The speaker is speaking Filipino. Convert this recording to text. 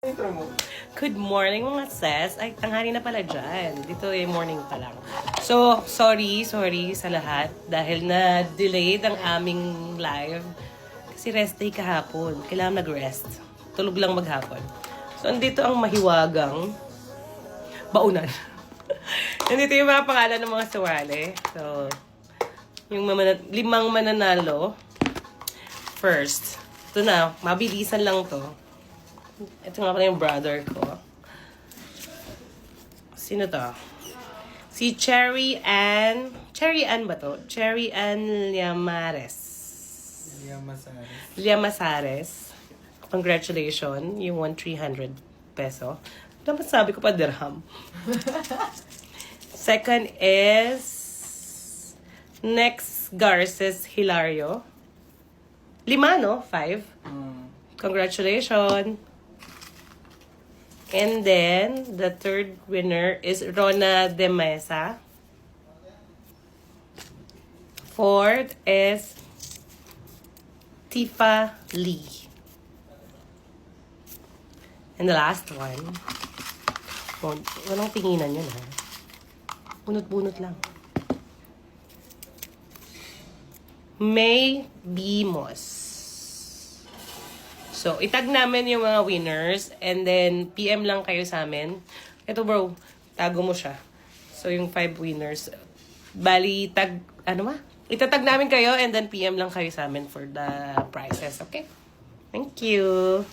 Intro mo. Good morning mga sis. Ay, tanghali na pala dyan. Dito ay morning pa lang. So, sorry sa lahat dahil na-delayed ang aming live. Kasi rest day kahapon. Kailangan nag-rest. Tulog lang maghapon. So, andito ang mahiwagang baunan. Nandito yung mga pangalan ng mga sawali. So, yung limang mananalo. First. Ito na, mabilisan lang to. Ito nga pala yung brother ko. Sino to? Si Cherry Ann ba to? Cherry Ann Llamazares. Congratulations. You won 300 peso. Dapat sabi ko pa dirham. Second is Next Garces Hilario. 5, no? 5. Congratulations. And then, the third winner is Rona De Mesa. Fourth is Tifa Lee. And the last one, walang tinginan yun ha. Bunot-bunot lang. May Bimos. So, itag namin yung mga winners and then PM lang kayo sa amin. Ito bro, tago mo siya. So, yung 5 winners. Bali, itatag namin kayo and then PM lang kayo sa amin for the prizes, okay? Thank you!